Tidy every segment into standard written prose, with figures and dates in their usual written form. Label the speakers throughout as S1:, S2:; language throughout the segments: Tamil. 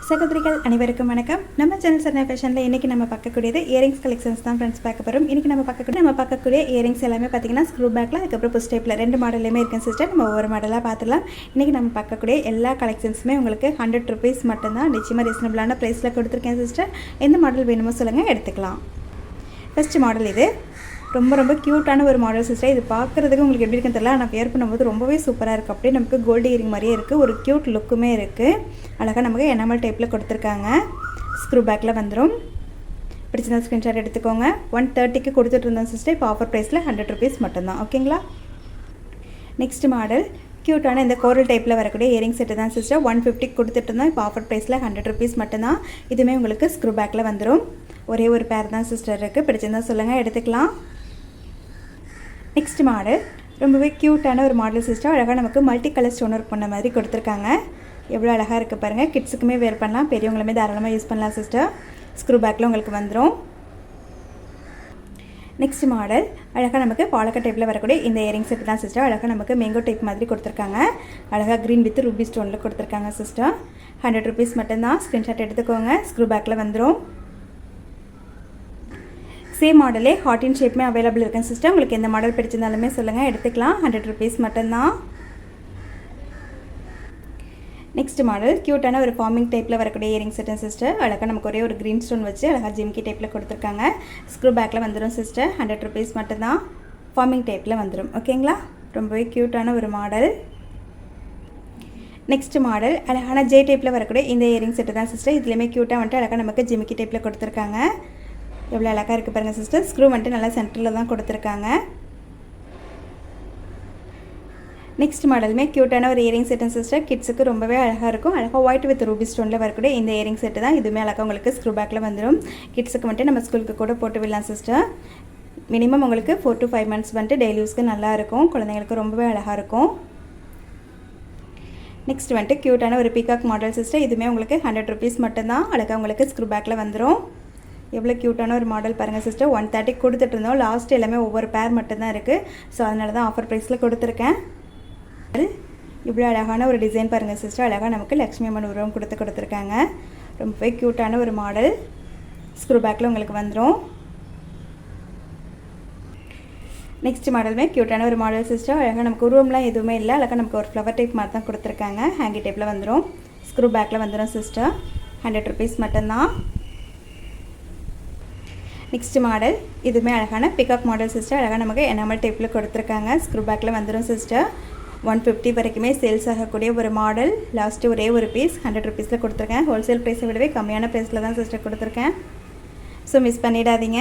S1: சகோதரிகள் அனைவருக்கும் வணக்கம். நம்ம சேனல் சரணா ஃபேஷனில் இன்றைக்கி நம்ம பார்க்கக்கூடியது இயரிங்ஸ் கலெக்ஷன்ஸ் தான் ஃப்ரெண்ட்ஸ் பார்க்க போகிறோம். இன்றைக்கி நம்ம பார்க்கக்கூடிய இயரிங்ஸ் எல்லாமே பார்த்தீங்கன்னா ஸ்க்ரூ பேக்கில் அதுக்கப்புறம் புஷ் டைப்பில் 2 மாடல்லையுமே இருக்குன்னு சிஸ்டர். நம்ம ஒவ்வொரு மாடலாக பார்த்துலாம். இன்றைக்கி நம்ம பார்க்கக்கூடிய எல்லா கலெக்ஷன்ஸுமே உங்களுக்கு 100 rupees மட்டும்தான் நிச்சயமாக ரீசனபிளான ப்ரைஸில் கொடுத்துருக்கேன் சிஸ்டர். எந்த மாடல் வேணுமோ சொல்லுங்கள், எடுத்துக்கலாம். ஃபஸ்ட் மாடல் இது ரொம்ப க்யூட்டான ஒரு மாடல் சிஸ்டர். இது பார்க்குறதுக்கு உங்களுக்கு எப்படி இருக்குன்னு தெரியல, ஆனால் வியர் பண்ணும்போது ரொம்பவே சூப்பராக இருக்குது. அப்படியே நமக்கு கோல்டு இயரிங் மாதிரியே இருக்குது, ஒரு க்யூட் லுக்குமே இருக்குது. அழகாக நமக்கு எனாமல் டைப்பில் கொடுத்துருக்காங்க. ஸ்க்ரூ பேக்கில் வந்துடும். பிடிச்சிருந்தா ஸ்க்ரீன்ஷாட் எடுத்துக்கோங்க. 130க்கு கொடுத்துட்டு இருந்தோம் சிஸ்டர். இப்போ ஆஃபர் ப்ரைஸில் 100 rupees மட்டும்தான். ஓகேங்களா? நெக்ஸ்ட் மாடல் க்யூட்டான இந்த கோரல் டைப்பில் வரக்கூடிய இயரிங் செட்டு தான் சிஸ்டர். 150க்கு கொடுத்துட்டு இருந்தோம். இப்போ ஆஃபர் ப்ரைஸில் 100 rupees மட்டும்தான். இதுவுமே உங்களுக்கு ஸ்க்ரூ பேக்கில் வந்துடும். ஒரே ஒரு பேர் தான் சிஸ்டர் இருக்குது. பிடிச்சிருந்தா சொல்லுங்கள், எடுத்துக்கலாம். நெக்ஸ்ட் மாடல் ரொம்பவே க்யூட்டான ஒரு மாடல் சிஸ்டர். அழகாக நமக்கு மல்டி கலர் ஸ்டோன் ஒர்க் பண்ண மாதிரி கொடுத்துருக்காங்க. எவ்வளோ அழகாக இருக்குது பாருங்கள். கிட்ஸுக்குமே வேர் பண்ணலாம், பெரியவங்களுமே தாராளமாக யூஸ் பண்ணலாம் சிஸ்டர். ஸ்க்ரூ பேக்கில் உங்களுக்கு வந்துடும். நெக்ஸ்ட் மாடல் அழகாக நமக்கு பாலக்கா டைப்பில் வரக்கூடிய இந்த இயரிங் செட் தான் சிஸ்டர். அழகாக நமக்கு மேங்கோ டைப் மாதிரி கொடுத்துருக்காங்க. அழகாக க்ரீன் வித் ரூபி ஸ்டோனில் கொடுத்துருக்காங்க சிஸ்டர். 100 rupees மட்டும்தான். ஸ்க்ரீன்ஷாட் எடுத்துக்கோங்க. ஸ்க்ரூ பேக்கில் வந்துடும். சேம் மாடலே ஹாட் இன் ஷேப்புமே அவைலபிள் இருக்குங்க சிஸ்டர். உங்களுக்கு எந்த மாடல் பிடிச்சிருந்தாலுமே சொல்லுங்கள், எடுத்துக்கலாம். 100 rupees மட்டும்தான். நெக்ஸ்ட் மாடல் க்யூட்டான ஒரு ஃபார்மிங் டைப்பில் வரக்கூடிய இயரிங் செட்டன் சிஸ்டர். அழகாக நமக்கு ஒரே ஒரு க்ரீன் ஸ்டோன் வச்சு அழகாக ஜிம்கி டைப்பில் கொடுத்துருக்காங்க. ஸ்க்ரூ பேக்கில் வந்துடும் சிஸ்டர். 100 rupees மட்டும்தான். ஃபார்மிங் டைப்பில் வந்துடும். ஓகேங்களா? ரொம்பவே க்யூட்டான ஒரு மாடல். நெக்ஸ்ட் மாடல் அழகான ஜே டைப்பில் வரக்கூடிய இந்த இயரிங் செட்டு தான் சிஸ்டர். இதுலேயுமே க்யூட்டாக வந்துட்டு அழகாக நமக்கு ஜிமிக்கி டைப்பில் கொடுத்துருக்காங்க. எவ்வளோ அழகாக இருக்குது பாருங்கள் சிஸ்டர். ஸ்க்ரூ வந்துட்டு நல்லா சென்டரில் தான் கொடுத்துருக்காங்க. நெக்ஸ்ட் மாடலுமே க்யூட்டான ஒரு இயரிங் செட்டு சிஸ்டர். கிட்ஸுக்கு ரொம்பவே அழகாக இருக்கும். அழகாக ஒயிட் வித் ரூபி ஸ்டோனில் வரக்கூடிய இந்த இயரிங் செட்டு தான். இதுவுமே அழகாக உங்களுக்கு ஸ்க்ரூ பேக்கில் வந்துடும். கிட்ஸுக்கு வந்துட்டு நம்ம ஸ்கூலுக்கு கூட போட்டு விடலாம் சிஸ்டர். மினிமம் உங்களுக்கு 4 to 5 months வந்துட்டு டெய்லி யூஸ்க்கு நல்லாயிருக்கும். குழந்தைங்களுக்கு ரொம்பவே அழகாக இருக்கும். நெக்ஸ்ட் வந்துட்டு க்யூட்டான ஒரு பீகாக் மாடல் சிஸ்டர். இதுவுமே உங்களுக்கு 100 rupees மட்டும்தான். அழகாக உங்களுக்கு ஸ்க்ரூ பேக்கில் வந்துடும். எவ்வளோ க்யூட்டான ஒரு மாடல் பாருங்கள் சிஸ்டர். 130 கொடுத்துட்டு இருந்தோம். லாஸ்ட் எல்லாமே ஒவ்வொரு பேர் மட்டும்தான் இருக்குது. ஸோ அதனால தான் ஆஃபர் ப்ரைஸில் கொடுத்துருக்கேன். இவ்வளோ அழகான ஒரு டிசைன் பாருங்கள் சிஸ்டர். அழகாக நமக்கு லக்ஷ்மி அம்மன் உருவம் கொடுத்துருக்காங்க. ரொம்பவே க்யூட்டான ஒரு மாடல். ஸ்க்ரூ பேக்கில் உங்களுக்கு வந்துடும். நெக்ஸ்ட் மாடலுமே க்யூட்டான ஒரு மாடல் சிஸ்டர். அழகாக நமக்கு உருவம்லாம் எதுவுமே இல்லை. அழகாக நமக்கு ஒரு ஃப்ளவர் டைப் மாதிரி தான் கொடுத்துருக்காங்க. ஹேங்கி டைப்பில் வந்துடும். ஸ்க்ரூ பேக்கில் வந்துடும் சிஸ்டர். 100 rupees மட்டும்தான். நெக்ஸ்ட் மாடல் இதுவுமே அழகான பிகாக் மாடல் சிஸ்டர். அழகாக நமக்கு எனாமல் டைப்பில் கொடுத்துருக்காங்க. ஸ்க்ரூ பேக்கில் வந்துடும் சிஸ்டர். 150 வரைக்குமே சேல்ஸ் ஆகக்கூடிய ஒரு மாடல். லாஸ்ட்டு ஒரே ஒரு பீஸ் 100 rupeesல கொடுத்துருக்கேன். ஹோல்சேல் ப்ரைஸை விடவே கம்மியான ப்ரைஸில் தான் சிஸ்டர் கொடுத்துருக்கேன். ஸோ மிஸ் பண்ணிடாதீங்க.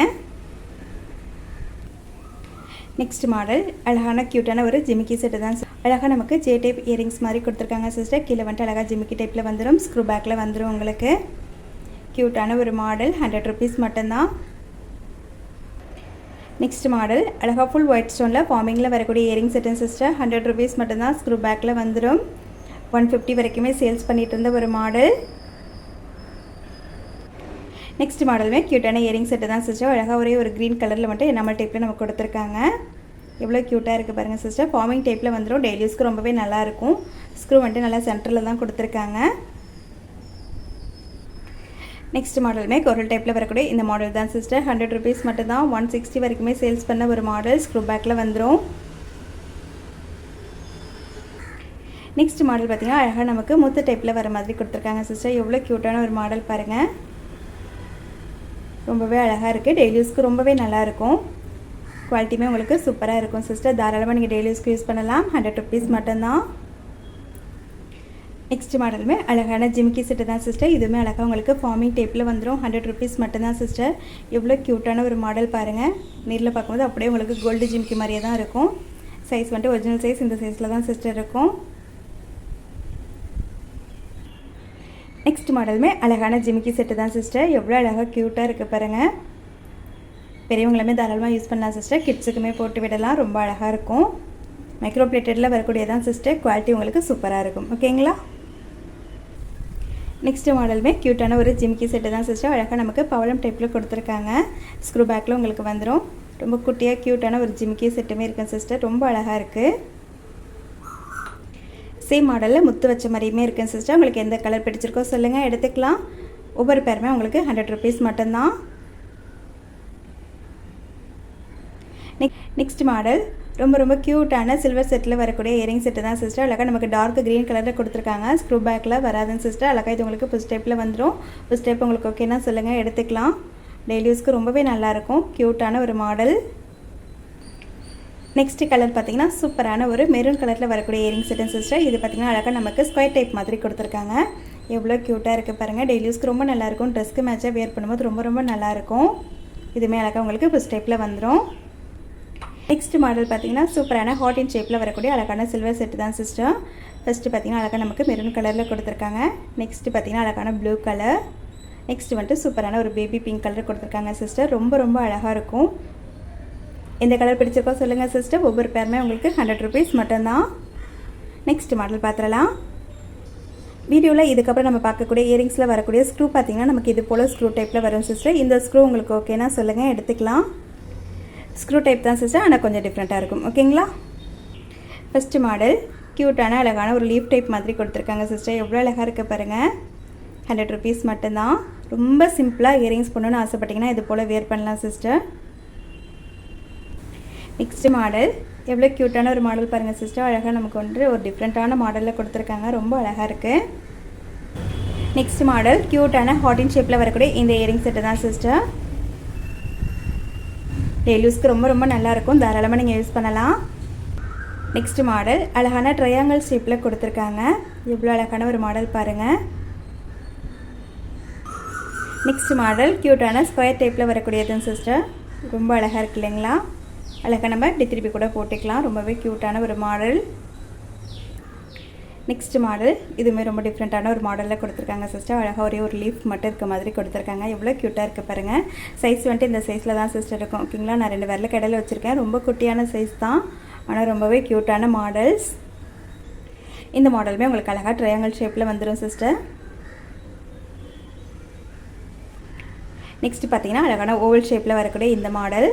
S1: நெக்ஸ்ட் மாடல் அழகான க்யூட்டான ஒரு ஜிமிக்கி செட்டு தான். அழகாக நமக்கு ஜே டைப் இயரிங்ஸ் மாதிரி கொடுத்துருக்காங்க சிஸ்டர். கீழே வந்துட்டு அழகாக ஜிமிக்கி டைப்பில் வந்துடும். ஸ்க்ரூ பேக்கில் வந்துடும் உங்களுக்கு. க்யூட்டான ஒரு மாடல். 100 rupees மட்டும்தான். நெக்ஸ்ட் மாடல் அழகாக ஃபுல் ஒயிட் ஸ்டோனில் ஃபார்மிங்கில் வரக்கூடிய இயரிங் செட்டன் சிஸ்டர். 100 rupees மட்டும்தான். ஸ்க்ரூ பேக்கில் வந்துடும். 150 வரைக்குமே சேல்ஸ் பண்ணிகிட்டு இருந்த ஒரு மாடல். நெக்ஸ்ட் மாடலுமே க்யூட்டான இயரிங் செட்டு தான் சிஸ்டர். அழகாக ஒரே ஒரு க்ரீன் கலரில் மட்டும் எனாமல் டைப்பில் நம்ம கொடுத்துருக்காங்க. எவ்வளோ க்யூட்டாக இருக்குது பாருங்கள் சிஸ்டர். ஃபார்மிங் டைப்பில் வந்துடும். டெய்லி யூஸ்க்கு ரொம்பவே நல்லாயிருக்கும். ஸ்க்ரூ வந்துட்டு நல்லா சென்டரில் தான் கொடுத்துருக்காங்க. நெக்ஸ்ட் மாடலுமே கோரல் டைப்பில் வரக்கூடிய இந்த மாடல் தான் சிஸ்டர். 100 rupees மட்டும்தான். 160 வரைக்குமே சேல்ஸ் பண்ண ஒரு மாடல். ஸ்க்ரூ பேக்கில் வந்துடும். நெக்ஸ்ட் மாடல் பார்த்திங்கன்னா அழகாக நமக்கு முத்து டைப்பில் வர மாதிரி கொடுத்துருக்காங்க சிஸ்டர். எவ்வளோ க்யூட்டான ஒரு மாடல் பாருங்கள். ரொம்பவே அழகாக இருக்குது. டெய்லி யூஸ்க்கு ரொம்பவே நல்லாயிருக்கும். குவாலிட்டியுமே உங்களுக்கு சூப்பராக இருக்கும் சிஸ்டர். தாராளமாக நீங்கள் டெய்லி யூஸ்க்கு யூஸ் பண்ணலாம். 100 rupees மட்டும்தான். நெக்ஸ்ட் மாடலுமே அழகான ஜிமிக்கி செட்டு தான் சிஸ்டர். இதுவுமே அழகாக உங்களுக்கு ஃபார்மிங் டைப்பில் வந்துடும். 100 rupees மட்டும்தான் சிஸ்டர். எவ்வளோ க்யூட்டான ஒரு மாடல் பாருங்கள். நேரில் பார்க்கும்போது அப்படியே உங்களுக்கு கோல்டு ஜிமிக்கி மாதிரியே தான் இருக்கும். சைஸ் வந்துட்டு ஒரிஜினல் சைஸ் இந்த சைஸில் தான் சிஸ்டர் இருக்கும். நெக்ஸ்ட் மாடலுமே அழகான ஜிமிக்கி செட்டு தான் சிஸ்டர். எவ்வளோ அழகாக க்யூட்டாக இருக்குது பாருங்கள். பெரியவங்களுமே தாராளமாக யூஸ் பண்ணலாம் சிஸ்டர். கிட்ஸுக்குமே போட்டு விடலாம். ரொம்ப அழகாக இருக்கும். மைக்ரோ பிளேட்டடில் வரக்கூடியதான் சிஸ்டர். குவாலிட்டி உங்களுக்கு சூப்பராக இருக்கும். ஓகேங்களா? நெக்ஸ்ட் மாடலுமே க்யூட்டான ஒரு ஜிமிக்கி செட்டு தான் சிஸ்டர். அழகாக நமக்கு பவளம் டைப்பில் கொடுத்துருக்காங்க. ஸ்க்ரூ பேக்கில் உங்களுக்கு வந்துடும். ரொம்ப குட்டியாக க்யூட்டான ஒரு ஜிமிக்கி செட்டுமே இருக்குங்க சிஸ்டர். ரொம்ப அழகாக இருக்குது. சேம் மாடலில் முத்து வச்ச மாதிரியுமே இருக்குங்க சிஸ்டர். உங்களுக்கு எந்த கலர் பிடிச்சிருக்கோ சொல்லுங்கள், எடுத்துக்கலாம். ஒவ்வொரு பேருமே உங்களுக்கு 100 rupees மட்டும்தான். நெக்ஸ்ட் மாடல் ரொம்ப க்யூட்டான சில்வர் செட்டில் வரக்கூடிய இயரிங் செட்டு தான் சிஸ்டர். அழகாக நமக்கு டார்க் க்ரீன் கலரில் கொடுத்துருக்காங்க. ஸ்க்ரூ பேக்கில் வராதுங்க சிஸ்டர். அழகாக இது உங்களுக்கு புஷ் டைப்பில் வந்துடும். புஷ் டைப் உங்களுக்கு ஓகேனா சொல்லுங்கள், எடுத்துக்கலாம். டெய்லி யூஸ்க்கு ரொம்பவே நல்லாயிருக்கும். க்யூட்டான ஒரு மாடல். நெக்ஸ்ட் கலர் பார்த்திங்கன்னா சூப்பரான ஒரு மெரூன் கலரில் வரக்கூடிய இயரிங் செட்டு சிஸ்டர். இது பார்த்திங்கன்னா அழகாக நமக்கு ஸ்கொயர் டைப் மாதிரி கொடுத்துருக்காங்க. எவ்வளோ க்யூட்டாக இருக்குது பாருங்கள். டெய்லி யூஸ்க்கு ரொம்ப நல்லாயிருக்கும். ட்ரெஸ்க்கு மேட்சாக வேர் பண்ணும்போது ரொம்ப நல்லாயிருக்கும். இதுவுமே அழகாக உங்களுக்கு புஷ் டைப்பில் வந்துடும். நெக்ஸ்ட் மாடல் பார்த்திங்கன்னா சூப்பரான ஹாட் இன் ஷேப்பில் வரக்கூடிய அழகான சில்வர் செட்டு தான் சிஸ்டர். ஃபஸ்ட்டு பார்த்திங்கன்னா அழகாக நமக்கு மெரூன் கலரில் கொடுத்துருக்காங்க. நெக்ஸ்ட்டு பார்த்திங்கன்னா அழகான ப்ளூ கலர். நெக்ஸ்ட் வந்துட்டு சூப்பரான ஒரு பேபி பிங்க் கலர் கொடுத்துருக்காங்க சிஸ்டர். ரொம்ப அழகாக இருக்கும். எந்த கலர் பிடிச்சிருக்கோ சொல்லுங்கள் சிஸ்டர். ஒவ்வொரு பேருமே உங்களுக்கு 100 rupees மட்டும்தான். நெக்ஸ்ட் மாடல் பார்த்துடலாம். வீடியோவில் இதுக்கப்புறம் நம்ம பார்க்கக்கூடிய இயரிங்ஸில் வரக்கூடிய ஸ்க்ரூ பார்த்திங்கன்னா நமக்கு இது போல் ஸ்க்ரூ டைப்பில் வரும் சிஸ்டர். இந்த ஸ்க்ரூ உங்களுக்கு ஓகேனா சொல்லுங்கள், எடுத்துக்கலாம். ஸ்க்ரூ டைப் தான் சிஸ்டர், ஆனால் கொஞ்சம் டிஃப்ரெண்ட்டாக இருக்கும். ஓகேங்களா. ஃபஸ்ட்டு மாடல் க்யூட்டான அழகான ஒரு லீஃப் டைப் மாதிரி கொடுத்துருக்காங்க சிஸ்டர். எவ்வளோ அழகாக இருக்க பாருங்கள். 100 rupees மட்டும்தான். ரொம்ப சிம்பிளாக இயரிங்ஸ் பண்ணணுன்னு ஆசைப்பட்டிங்கன்னா இது போல் வேர் பண்ணலாம் சிஸ்டர். நெக்ஸ்ட் மாடல் எவ்வளோ க்யூட்டான ஒரு மாடல் பாருங்கள் சிஸ்டர். அழகாக நமக்கு வந்து ஒரு டிஃப்ரெண்ட்டான மாடலில் கொடுத்துருக்காங்க. ரொம்ப அழகாக இருக்குது. நெக்ஸ்ட் மாடல் க்யூட்டான ஹாட் இன் ஷேப்பில் வரக்கூடிய இந்த இயரிங் செட்டு தான் சிஸ்டர். டெய்லி யூஸ்க்கு ரொம்ப நல்லாயிருக்கும். தாராளமாக நீங்கள் யூஸ் பண்ணலாம். நெக்ஸ்ட் மாடல் அழகான ட்ரையாங்கிள் ஷேப்பில் கொடுத்துருக்காங்க. எவ்வளோ அழகான ஒரு மாடல் பாருங்கள். நெக்ஸ்ட் மாடல் க்யூட்டான ஸ்கொயர் டைப்பில் வரக்கூடியதுங்க சிஸ்டர். ரொம்ப அழகாக இருக்கு இல்லைங்களா. அழகாக நம்ம இப்படி திருப்பி கூட போட்டுக்கலாம். ரொம்பவே க்யூட்டான ஒரு மாடல். நெக்ஸ்ட் மாடல் இதுவுமே ரொம்ப டிஃப்ரெண்ட்டான ஒரு மாடலில் கொடுத்துருக்காங்க சிஸ்டர். அழகாக ஒரே ஒரு லீஃப் மட்டும் இருக்க மாதிரி கொடுத்துருக்காங்க. எவ்வளோ க்யூட்டாக இருக்குது பாருங்கள். சைஸ் வந்துட்டு இந்த சைஸில் தான் சிஸ்டர் இருக்கும். ஓகேங்களா. நான் 2 விரல் கடையில் வச்சுருக்கேன். ரொம்ப குட்டியான சைஸ் தான், ஆனால் ரொம்பவே க்யூட்டான மாடல்ஸ். இந்த மாடலுமே உங்களுக்கு அழகாக ட்ரையாங்கிள் ஷேப்பில் வந்துடும் சிஸ்டர். நெக்ஸ்ட் பார்த்திங்கன்னா அழகான ஓவல் ஷேப்பில் வரக்கூடிய இந்த மாடல்.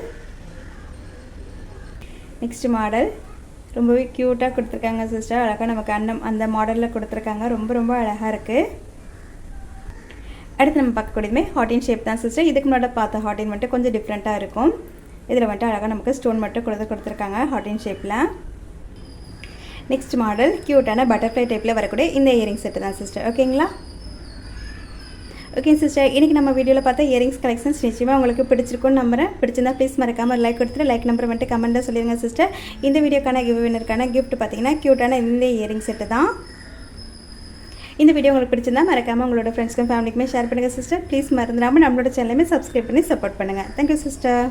S1: நெக்ஸ்ட் மாடல் ரொம்பவே க்யூட்டாக கொடுத்துருக்காங்க சிஸ்டர். அழகாக நமக்கு அந்த மாடலில் கொடுத்துருக்காங்க. ரொம்ப அழகாக இருக்குது. அடுத்து நம்ம பார்க்கக்கூடியதுமே ஹாட் இன் ஷேப் தான் சிஸ்டர். இதுக்கு முன்னாடி பார்த்த ஹாட் இன் வந்துட்டு கொஞ்சம் டிஃப்ரெண்ட்டாக இருக்கும். இதில் வந்துட்டு அழகாக நமக்கு ஸ்டோன் மட்டும் கொடுத்துருக்காங்க ஹாட் இன் ஷேப்பில். நெக்ஸ்ட் மாடல் க்யூட்டான பட்டர்ஃப்ளை டைப்பில் வரக்கூடிய இந்த இயரிங் செட்டு தான் சிஸ்டர். ஓகேங்களா. ஓகே சிஸ்டர், இன்றைக்கி நம்ம வீடியோவில் பார்த்தா இயரிங்ஸ் கலெக்ஷன்ஸ் நிச்சயமாக உங்களுக்கு பிடிச்சிருக்குன்னு நம்புறேன். பிடிச்சிருந்தா ப்ளீஸ் மறக்காமல் லைக் கொடுத்துட்டு லைக் நம்பர் வந்துட்டு கமெண்ட்டாக சொல்லிடுங்க சிஸ்டர். இந்த வீடியோக்கான கிவ்வினருக்கான கிஃப்ட் பார்த்தீங்கன்னா க்யூட்டான இந்த இயரிங் செட்டு தான். இந்த வீடியோ உங்களுக்கு பிடிச்சிருந்தா மறக்காமல் உங்களோட ஃப்ரெண்ட்ஸ்க்கும் ஃபேமிலிக்குமே ஷேர் பண்ணுங்கள் சிஸ்டர். ப்ளீஸ் மறந்துடாமல் நம்மளோட சேனலையுமே சப்ஸ்கிரைப் பண்ணி சப்போர்ட் பண்ணுங்கள். Thank you sister.